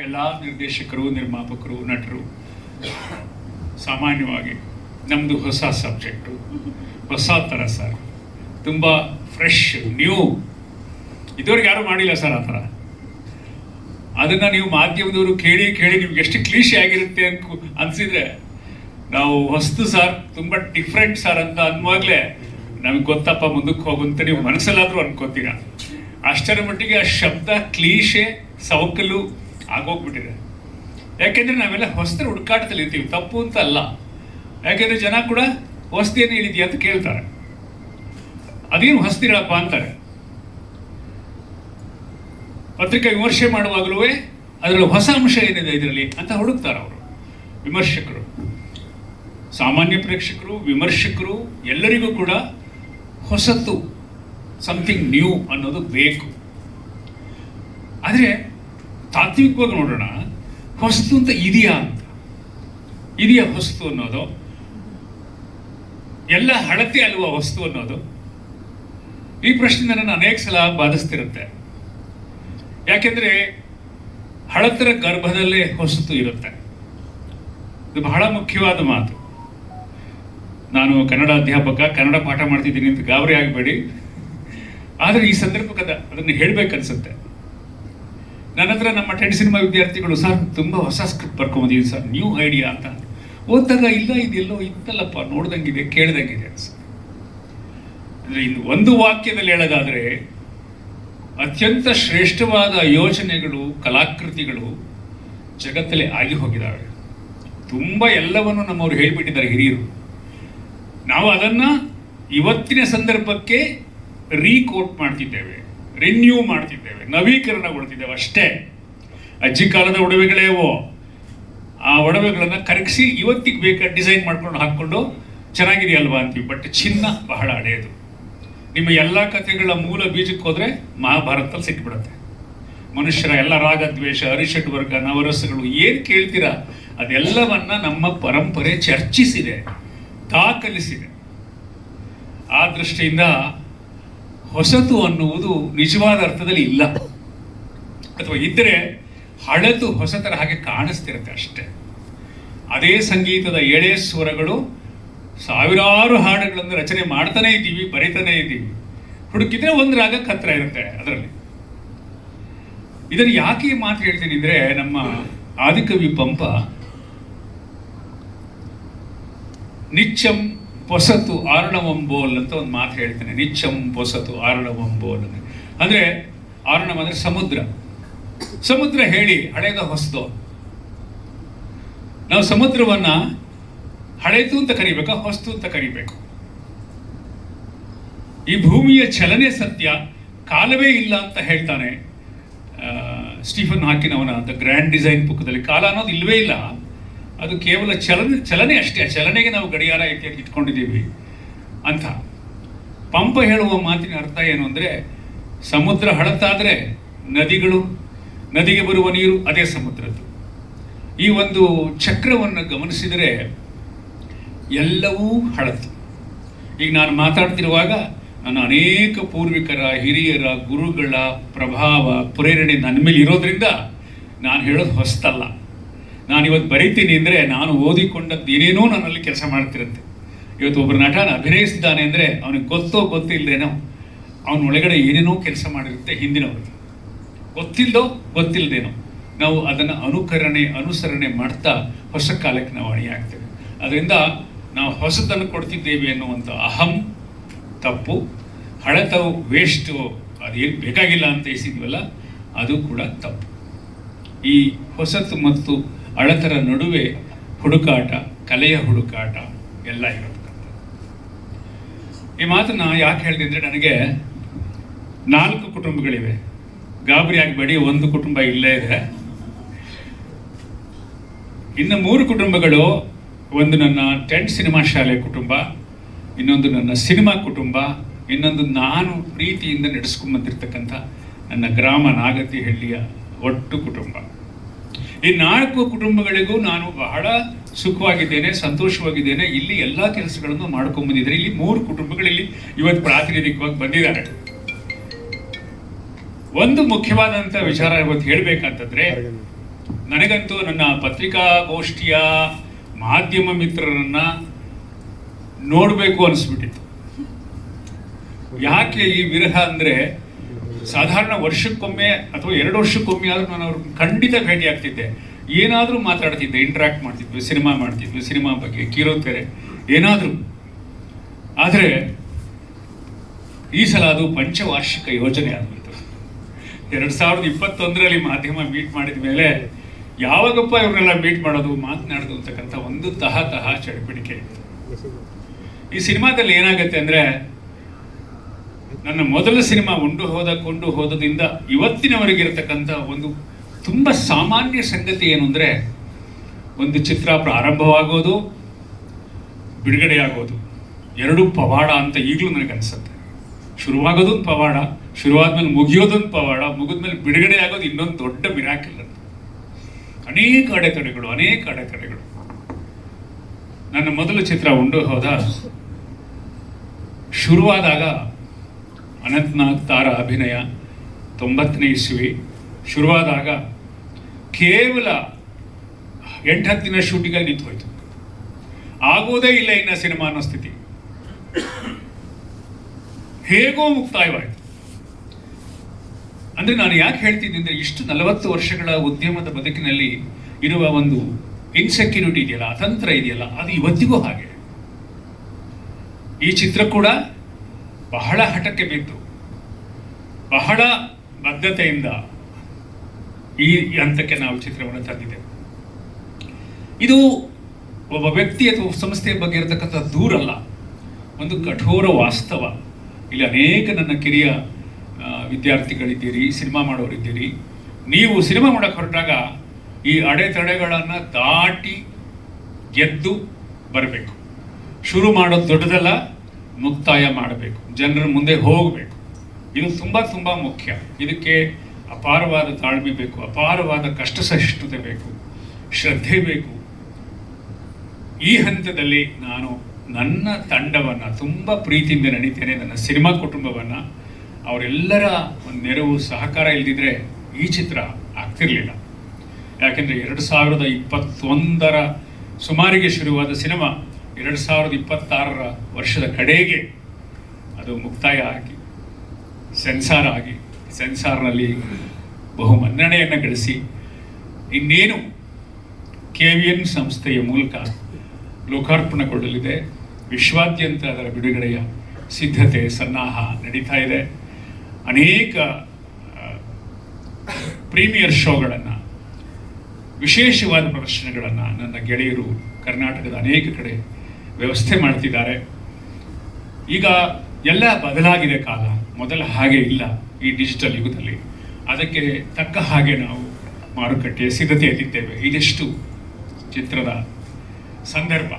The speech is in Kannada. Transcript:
ಎಲ್ಲ ನಿರ್ದೇಶಕರು, ನಿರ್ಮಾಪಕರು, ನಟರು ಸಾಮಾನ್ಯವಾಗಿ ನಮ್ಮದು ಹೊಸ ಸಬ್ಜೆಕ್ಟು, ಹೊಸ ಥರ ಸರ್, ತುಂಬ ಫ್ರೆಶ್, ನ್ಯೂ, ಇದುವರೆಗೆ ಯಾರೂ ಮಾಡಿಲ್ಲ ಸರ್ ಆ ಥರ. ಅದನ್ನು ನೀವು ಮಾಧ್ಯಮದವರು ಕೇಳಿ ಕೇಳಿ ನಿಮ್ಗೆ ಎಷ್ಟು ಕ್ಲೀಶೆ ಆಗಿರುತ್ತೆ ಅನಿಸಿದರೆ ನಾವು ಹೊಸ್ತು ಸರ್, ತುಂಬ ಡಿಫ್ರೆಂಟ್ ಸರ್ ಅಂತ ಅನ್ನುವಾಗಲೇ ನಮಗೆ ಗೊತ್ತಪ್ಪ ಮುಂದಕ್ಕೆ ಹೋಗುವಂತ ನೀವು ಮನಸ್ಸಲ್ಲಾದರೂ ಅನ್ಕೋತೀರ. ಅಷ್ಟರ ಮಟ್ಟಿಗೆ ಆ ಶಬ್ದ ಕ್ಲೀಶೆ, ಸವಕಲು ಆಗೋಗ್ಬಿಟ್ಟಿದೆ. ಯಾಕೆಂದರೆ ನಾವೆಲ್ಲ ಹೊಸ್ತರ ಹುಡುಕಾಟದಲ್ಲಿ ಇರ್ತೀವಿ, ತಪ್ಪು ಅಂತ ಅಲ್ಲ. ಯಾಕೆಂದರೆ ಜನ ಕೂಡ ಹೊಸ್ದೇನು ಹೇಳಿದ್ಯಾ ಅಂತ ಕೇಳ್ತಾರೆ, ಅದೇನು ಹೊಸ್ತಿರಪ್ಪ ಅಂತಾರೆ. ಪತ್ರಿಕಾ ವಿಮರ್ಶೆ ಮಾಡುವಾಗಲೂ ಅದರಲ್ಲಿ ಹೊಸ ಅಂಶ ಏನಿದೆ ಇದರಲ್ಲಿ ಅಂತ ಹುಡುಕ್ತಾರೆ ಅವರು, ವಿಮರ್ಶಕರು. ಸಾಮಾನ್ಯ ಪ್ರೇಕ್ಷಕರು, ವಿಮರ್ಶಕರು ಎಲ್ಲರಿಗೂ ಕೂಡ ಹೊಸತು, ಸಮಥಿಂಗ್ ನ್ಯೂ ಅನ್ನೋದು ಬೇಕು. ಆದರೆ ತಾತ್ವಿಕವಾಗಿ ನೋಡೋಣ, ಹೊಸತು ಅಂತ ಇದೆಯಾ ಅಂತ, ಇದೆಯಾ ಹೊಸತು ಅನ್ನೋದು? ಎಲ್ಲ ಹಳತೆ ಅಲ್ವಾ ವಸ್ತು ಅನ್ನೋದು? ಈ ಪ್ರಶ್ನೆ ನನ್ನನ್ನು ಅನೇಕ ಸಲ ಬಾಧಿಸ್ತಿರುತ್ತೆ. ಯಾಕೆಂದರೆ ಹಳತರ ಗರ್ಭದಲ್ಲೇ ಹೊಸತು ಇರುತ್ತೆ. ಇದು ಬಹಳ ಮುಖ್ಯವಾದ ಮಾತು. ನಾನು ಕನ್ನಡ ಅಧ್ಯಾಪಕ, ಕನ್ನಡ ಪಾಠ ಮಾಡ್ತಿದ್ದೀನಿ ಅಂತ ಗಾಬರಿ ಆಗಬೇಡಿ. ಆದರೆ ಈ ಸಂದರ್ಭಕ್ಕೆ ಅದನ್ನು ಹೇಳಬೇಕನ್ಸುತ್ತೆ. ನನ್ನ ಹತ್ರ ನಮ್ಮ 10 ಸಿನಿಮಾ ವಿದ್ಯಾರ್ಥಿಗಳು, ಸರ್ ತುಂಬ ಹೊಸ ಸ್ಕ್ರಿಪ್ಟ್ ಬರ್ಕೊಂಬಂದಿದ್ದೀನಿ ಸರ್, ನ್ಯೂ ಐಡಿಯಾ ಅಂತ. ಓದಿದಾಗ ಇಲ್ಲ ಇದೆಲ್ಲೋ ಇತ್ತಲ್ಲಪ್ಪ, ನೋಡ್ದಂಗಿದೆ, ಕೇಳ್ದಂಗಿದೆ ಅನ್ಸುತ್ತೆ. ಅಂದರೆ ಇನ್ನು ಒಂದು ವಾಕ್ಯದಲ್ಲಿ ಹೇಳೋದಾದರೆ, ಅತ್ಯಂತ ಶ್ರೇಷ್ಠವಾದ ಯೋಚನೆಗಳು, ಕಲಾಕೃತಿಗಳು ಜಗತ್ತಲ್ಲಿ ಆಗಿ ಹೋಗಿದ್ದಾವೆ. ತುಂಬ ಎಲ್ಲವನ್ನು ನಮ್ಮವರು ಹೇಳಿಬಿಟ್ಟಿದ್ದಾರೆ ಹಿರಿಯರು. ನಾವು ಅದನ್ನು ಇವತ್ತಿನ ಸಂದರ್ಭಕ್ಕೆ ರೀಕೋಟ್ ಮಾಡ್ತಿದ್ದೇವೆ, ರಿನ್ಯೂ ಮಾಡ್ತಿದ್ದೇವೆ, ನವೀಕರಣಗೊಳ್ತಿದ್ದೇವೆ ಅಷ್ಟೇ. ಅಜ್ಜಿ ಕಾಲದ ಒಡವೆಗಳೇವೋ, ಆ ಒಡವೆಗಳನ್ನು ಕರಗಿಸಿ ಇವತ್ತಿಗೆ ಬೇಕಾದ ಡಿಸೈನ್ ಮಾಡ್ಕೊಂಡು ಹಾಕ್ಕೊಂಡು ಚೆನ್ನಾಗಿದೆಯಲ್ವಾ ಅಂತೀವಿ. ಬಟ್ ಚಿನ್ನ ಬಹಳ ಹಳೆಯದು. ನಿಮ್ಮ ಎಲ್ಲ ಕಥೆಗಳ ಮೂಲ ಬೀಜಕ್ಕೆ ಹೋದರೆ ಮಹಾಭಾರತದಲ್ಲಿ ಸಿಕ್ಕಿಬಿಡುತ್ತೆ. ಮನುಷ್ಯರ ಎಲ್ಲ ರಾಗ, ದ್ವೇಷ, ಅರಿಷಡ್ ವರ್ಗ, ನವರಸಗಳು ಏನು ಕೇಳ್ತೀರಾ ಅದೆಲ್ಲವನ್ನ ನಮ್ಮ ಪರಂಪರೆ ಚರ್ಚಿಸಿದೆ, ದಾಖಲಿಸಿದೆ. ಆ ದೃಷ್ಟಿಯಿಂದ ಹೊಸತು ಅನ್ನುವುದು ನಿಜವಾದ ಅರ್ಥದಲ್ಲಿ ಇಲ್ಲ, ಅಥವಾ ಇದ್ದರೆ ಹಳೆತು ಹೊಸತರ ಹಾಗೆ ಕಾಣಿಸ್ತಿರುತ್ತೆ ಅಷ್ಟೇ. ಅದೇ ಸಂಗೀತದ ಎಳೆ ಸ್ವರಗಳು, ಸಾವಿರಾರು ಹಾಡುಗಳನ್ನು ರಚನೆ ಮಾಡ್ತಾನೆ ಇದ್ದೀವಿ, ಬರೀತಾನೆ ಇದ್ದೀವಿ. ಹುಡುಕಿದ್ರೆ ಒಂದು ರಾಗ ಹತ್ರ ಇರುತ್ತೆ ಅದರಲ್ಲಿ. ಇದನ್ನು ಯಾಕೆ ಮಾತು ಹೇಳ್ತೀನಿ ಅಂದರೆ, ನಮ್ಮ ಆದಿಕವಿ ಪಂಪ ನಿಚ್ಚಂ ಪೊಸತು ಆರ್ಣವಂಬೋಲ್ ಅಂತ ಒಂದು ಮಾತು ಹೇಳ್ತಾನೆ. ನಿಚ್ಚಂ ಪೊಸತು ಆರ್ಣವಂಬೋಲ್ ಅಂದರೆ, ಆರ್ಣವ ಅಂದರೆ ಸಮುದ್ರ. ಸಮುದ್ರ ಹೇಳಿ ಹಳೆದ ಹೊಸದು. ನಾವು ಸಮುದ್ರವನ್ನ ಹಳೆತು ಅಂತ ಕರಿಬೇಕಾ, ಹೊಸ್ತು ಅಂತ ಕರಿಬೇಕು? ಈ ಭೂಮಿಯ ಚಲನೆ ಸತ್ಯ, ಕಾಲವೇ ಇಲ್ಲ ಅಂತ ಹೇಳ್ತಾನೆ ಸ್ಟೀಫನ್ ಹಾಕಿನ್ ಅವನ ದ ಗ್ರ್ಯಾಂಡ್ ಡಿಸೈನ್ ಬುಕ್ದಲ್ಲಿ. ಕಾಲ ಅನ್ನೋದು ಇಲ್ಲವೇ ಇಲ್ಲ, ಅದು ಕೇವಲ ಚಲನೆ ಅಷ್ಟೇ. ಆ ಚಲನೆಗೆ ನಾವು ಗಡಿಯಾರ ಇತ್ಯಾದಿ ಇಟ್ಕೊಂಡಿದ್ದೀವಿ ಅಂತ ಪಂಪ ಹೇಳುವ ಮಾತಿನ ಅರ್ಥ ಏನು ಅಂದರೆ, ಸಮುದ್ರ ಹಳತಾದರೆ ನದಿಗೆ ಬರುವ ನೀರು ಅದೇ ಸಮುದ್ರದ್ದು. ಈ ಒಂದು ಚಕ್ರವನ್ನು ಗಮನಿಸಿದರೆ ಎಲ್ಲವೂ ಹಳತು. ಈಗ ನಾನು ಮಾತಾಡ್ತಿರುವಾಗ ನನ್ನ ಅನೇಕ ಪೂರ್ವಿಕರ, ಹಿರಿಯರ, ಗುರುಗಳ ಪ್ರಭಾವ, ಪ್ರೇರಣೆ ನನ್ನ ಮೇಲೆ ಇರೋದ್ರಿಂದ ನಾನು ಹೇಳೋದು ಹೊಸ್ತಲ್ಲ. ನಾನಿವತ್ತು ಬರೀತೀನಿ ಅಂದರೆ ನಾನು ಓದಿಕೊಂಡದ್ದು ಏನೇನೋ ನನ್ನಲ್ಲಿ ಕೆಲಸ ಮಾಡ್ತಿರುತ್ತೆ. ಇವತ್ತು ಒಬ್ಬರು ನಟನ ಅಭಿನಯಿಸಿದ್ದಾನೆ ಅಂದರೆ ಅವನಿಗೆ ಗೊತ್ತಿಲ್ಲದೇನೋ ಅವನ ಒಳಗಡೆ ಏನೇನೋ ಕೆಲಸ ಮಾಡಿರುತ್ತೆ ಹಿಂದಿನವರು. ಗೊತ್ತಿಲ್ಲದೇನೋ ನಾವು ಅದನ್ನು ಅನುಸರಣೆ ಮಾಡ್ತಾ ಹೊಸ ಕಾಲಕ್ಕೆ ನಾವು ಅಣಿಯಾಗ್ತೇವೆ. ಅದರಿಂದ ನಾವು ಹೊಸದನ್ನು ಕೊಡ್ತಿದ್ದೇವೆ ಅನ್ನುವಂಥ ಅಹಂ ತಪ್ಪು. ಹಳೆತವು ವೇಸ್ಟು, ಅದೇನು ಬೇಕಾಗಿಲ್ಲ ಅಂತ ಎಸಿದ್ವಲ್ಲ, ಅದು ಕೂಡ ತಪ್ಪು. ಈ ಹೊಸತು ಮತ್ತು ಹಳತರ ನಡುವೆ ಹುಡುಕಾಟ, ಕಲೆಯ ಹುಡುಕಾಟ ಎಲ್ಲ ಇರತಕ್ಕಂಥ. ಈ ಮಾತನ್ನು ಯಾಕೆ ಹೇಳಿದೆ ಅಂದರೆ, ನನಗೆ 4 ಕುಟುಂಬಗಳಿವೆ. ಗಾಬರಿ ಆಗಬೇಡಿ, ಒಂದು ಕುಟುಂಬ ಇಲ್ಲೇ ಇದೆ. ಇನ್ನು 3 ಕುಟುಂಬಗಳು. ಒಂದು ನನ್ನ 10 ಸಿನಿಮಾ ಶಾಲೆ ಕುಟುಂಬ, ಇನ್ನೊಂದು ನನ್ನ ಸಿನಿಮಾ ಕುಟುಂಬ, ಇನ್ನೊಂದು ನಾನು ಪ್ರೀತಿಯಿಂದ ನಡೆಸ್ಕೊಂಬಂದಿರ್ತಕ್ಕಂಥ ನನ್ನ ಗ್ರಾಮ ನಾಗತಿಹಳ್ಳಿಯ ಒಟ್ಟು ಕುಟುಂಬ. ಈ 4 ಕುಟುಂಬಗಳಿಗೂ ನಾನು ಬಹಳ ಸುಖವಾಗಿದ್ದೇನೆ, ಸಂತೋಷವಾಗಿದ್ದೇನೆ. ಇಲ್ಲಿ ಎಲ್ಲ ಕೆಲಸಗಳನ್ನು ಮಾಡ್ಕೊಂಡ್ಬಂದಿದ್ದಾರೆ. ಇಲ್ಲಿ 3 ಕುಟುಂಬಗಳಲ್ಲಿ ಇವತ್ತು ಪ್ರಾತಿನಿಧಿಕವಾಗಿ ಬಂದಿದ್ದಾರೆ. ಒಂದು ಮುಖ್ಯವಾದಂಥ ವಿಚಾರ ಇವತ್ತು ಹೇಳಬೇಕಂತಂದ್ರೆ, ನನಗಂತೂ ನನ್ನ ಪತ್ರಿಕಾಗೋಷ್ಠಿಯ ಮಾಧ್ಯಮ ಮಿತ್ರರನ್ನ ನೋಡಬೇಕು ಅನಿಸ್ಬಿಟ್ಟಿತ್ತು. ಯಾಕೆ ಈ ವಿರಹ ಅಂದರೆ, ಸಾಧಾರಣ ವರ್ಷಕ್ಕೊಮ್ಮೆ ಅಥವಾ 2 ವರ್ಷಕ್ಕೊಮ್ಮೆ ಆದರೂ ನಾನು ಅವ್ರನ್ನ ಖಂಡಿತ ಭೇಟಿ ಆಗ್ತಿದ್ದೆ. ಏನಾದರೂ ಮಾತಾಡ್ತಿದ್ದೆ, ಇಂಟ್ರಾಕ್ಟ್ ಮಾಡ್ತಿದ್ವಿ, ಸಿನಿಮಾ ಮಾಡ್ತಿದ್ವಿ, ಸಿನಿಮಾ ಬಗ್ಗೆ ಕಿರುತೆರೆ ಏನಾದರೂ. ಆದರೆ ಈ ಸಲ ಅದು ಪಂಚವಾರ್ಷಿಕ ಯೋಜನೆ ಆಗ್ಬಿಡ್ತು. 2021ರಲ್ಲಿ ಮಾಧ್ಯಮ ಮೀಟ್ ಮಾಡಿದ ಮೇಲೆ ಯಾವಾಗಪ್ಪ ಇವ್ರನ್ನೆಲ್ಲ ಮೀಟ್ ಮಾಡೋದು, ಮಾತನಾಡೋದು ಅಂತಕ್ಕಂಥ ಒಂದು ತಹ ಚಡಪಡಿಕೆ ಇತ್ತು. ಈ ಸಿನಿಮಾದಲ್ಲಿ ಏನಾಗುತ್ತೆ ಅಂದರೆ, ನನ್ನ ಮೊದಲ ಸಿನಿಮಾ ಕೊಂಡು ಹೋದದಿಂದ ಇವತ್ತಿನವರೆಗೆ ಇರತಕ್ಕಂಥ ಒಂದು ತುಂಬ ಸಾಮಾನ್ಯ ಸಂಗತಿ ಏನು ಅಂದರೆ, ಒಂದು ಚಿತ್ರ ಪ್ರಾರಂಭವಾಗೋದು, ಬಿಡುಗಡೆಯಾಗೋದು, ಎರಡೂ ಪವಾಡ ಅಂತ ಈಗಲೂ ನನಗನ್ಸುತ್ತೆ. ಶುರುವಾಗೋದೊಂದು ಪವಾಡ, ಶುರುವಾದ್ಮೇಲೆ ಮುಗಿಯೋದೊಂದು ಪವಾಡ, ಮುಗಿದ್ಮೇಲೆ ಬಿಡುಗಡೆ ಆಗೋದು ಇನ್ನೊಂದು ದೊಡ್ಡ ಮಿರಾಕಲ್ ಅಂತ. ಅನೇಕ ಅಡೆತಡೆಗಳು. ನನ್ನ ಮೊದಲ ಚಿತ್ರ ಉಂಡು ಹೋದ ಶುರುವಾದಾಗ ಅನಂತನಾಗ್ ತಾರ ಅಭಿನಯ 90ನೇ ಇಸ್ವಿ ಶುರುವಾದಾಗ ಕೇವಲ 8-10 ದಿನ ಶೂಟಿಂಗಾಗಿ ನಿಂತು ಹೋಯ್ತು. ಆಗೋದೇ ಇಲ್ಲ ಇನ್ನು ಸಿನಿಮಾ ಅನ್ನೋ ಸ್ಥಿತಿ. ಹೇಗೋ ಮುಕ್ತಾಯವಾಯಿತು. ಅಂದರೆ ನಾನು ಯಾಕೆ ಹೇಳ್ತಿದ್ದೀನಿ ಅಂದರೆ, ಇಷ್ಟು 40 ವರ್ಷಗಳ ಉದ್ಯಮದ ಬದುಕಿನಲ್ಲಿ ಇರುವ ಒಂದು ಇನ್ಸೆಕ್ಯೂರಿಟಿ ಇದೆಯಲ್ಲ, ಅತಂತ್ರ ಇದೆಯಲ್ಲ, ಅದು ಇವತ್ತಿಗೂ ಹಾಗೆ. ಈ ಚಿತ್ರ ಕೂಡ ಬಹಳ ಹಠಕ್ಕೆ ಬಿದ್ದು, ಬಹಳ ಬದ್ಧತೆಯಿಂದ ಈ ಹಂತಕ್ಕೆ ನಾವು ಚಿತ್ರವನ್ನು ತಂದಿದ್ದೇವೆ. ಇದು ಒಬ್ಬ ವ್ಯಕ್ತಿ ಅಥವಾ ಸಂಸ್ಥೆಯ ಬಗ್ಗೆ ಇರತಕ್ಕಂಥ ದೂರಲ್ಲ, ಒಂದು ಕಠೋರ ವಾಸ್ತವ. ಇಲ್ಲಿ ಅನೇಕ ನನ್ನ ಕಿರಿಯ ವಿದ್ಯಾರ್ಥಿಗಳಿದ್ದೀರಿ, ಸಿನಿಮಾ ಮಾಡೋರಿದ್ದೀರಿ. ನೀವು ಸಿನಿಮಾ ಮಾಡೋಕ್ಕೆ ಹೊರಟಾಗ ಈ ಅಡೆತಡೆಗಳನ್ನು ದಾಟಿ ಗೆದ್ದು ಬರಬೇಕು. ಶುರು ಮಾಡೋದು ದೊಡ್ಡದಲ್ಲ, ಮುಕ್ತಾಯ ಮಾಡಬೇಕು, ಜನರ ಮುಂದೆ ಹೋಗಬೇಕು. ಇದು ತುಂಬ ಮುಖ್ಯ. ಇದಕ್ಕೆ ಅಪಾರವಾದ ತಾಳ್ಮೆ ಬೇಕು, ಅಪಾರವಾದ ಕಷ್ಟ ಸಹಿಷ್ಣುತೆ ಬೇಕು, ಶ್ರದ್ಧೆ ಬೇಕು. ಈ ಹಂತದಲ್ಲಿ ನಾನು ನನ್ನ ತಂಡವನ್ನು ತುಂಬ ಪ್ರೀತಿಯಿಂದ ನಡೀತೇನೆ. ನನ್ನ ಸಿನಿಮಾ ಕುಟುಂಬವನ್ನು, ಅವರೆಲ್ಲರ ಒಂದು ನೆರವು ಸಹಕಾರ ಇಲ್ಲದಿದ್ದರೆ ಈ ಚಿತ್ರ ಆಗ್ತಿರಲಿಲ್ಲ. ಯಾಕೆಂದರೆ 2021ರ ಸುಮಾರಿಗೆ ಶುರುವಾದ ಸಿನಿಮಾ 2026ರ ವರ್ಷದ ಕಡೆಗೆ ಅದು ಮುಕ್ತಾಯ ಆಗಿ ಸೆನ್ಸಾರ್ನಲ್ಲಿ ಬಹು ಮನ್ನಣೆಯನ್ನು ಗಳಿಸಿ ಇನ್ನೇನು KVN ಸಂಸ್ಥೆಯ ಮೂಲಕ ಲೋಕಾರ್ಪಣೆಗೊಳ್ಳಲಿದೆ. ವಿಶ್ವಾದ್ಯಂತ ಅದರ ಬಿಡುಗಡೆಯ ಸಿದ್ಧತೆ ಸನ್ನಾಹ ನಡೀತಾ ಇದೆ. ಅನೇಕ ಪ್ರೀಮಿಯರ್ ಶೋಗಳನ್ನು, ವಿಶೇಷವಾದ ಪ್ರದರ್ಶನಗಳನ್ನು ನನ್ನ ಗೆಳೆಯರು ಕರ್ನಾಟಕದ ಅನೇಕ ಕಡೆ ವ್ಯವಸ್ಥೆ ಮಾಡ್ತಿದ್ದಾರೆ. ಈಗ ಎಲ್ಲ ಬದಲಾಗಿದೆ ಕಾಲ, ಮೊದಲ ಹಾಗೆ ಇಲ್ಲ ಈ ಡಿಜಿಟಲ್ ಯುಗದಲ್ಲಿ. ಅದಕ್ಕೆ ತಕ್ಕ ಹಾಗೆ ನಾವು ಮಾರುಕಟ್ಟೆಯ ಸಿದ್ಧತೆಯಲ್ಲಿದ್ದೇವೆ. ಇದಿಷ್ಟು ಚಿತ್ರದ ಸಂದರ್ಭ.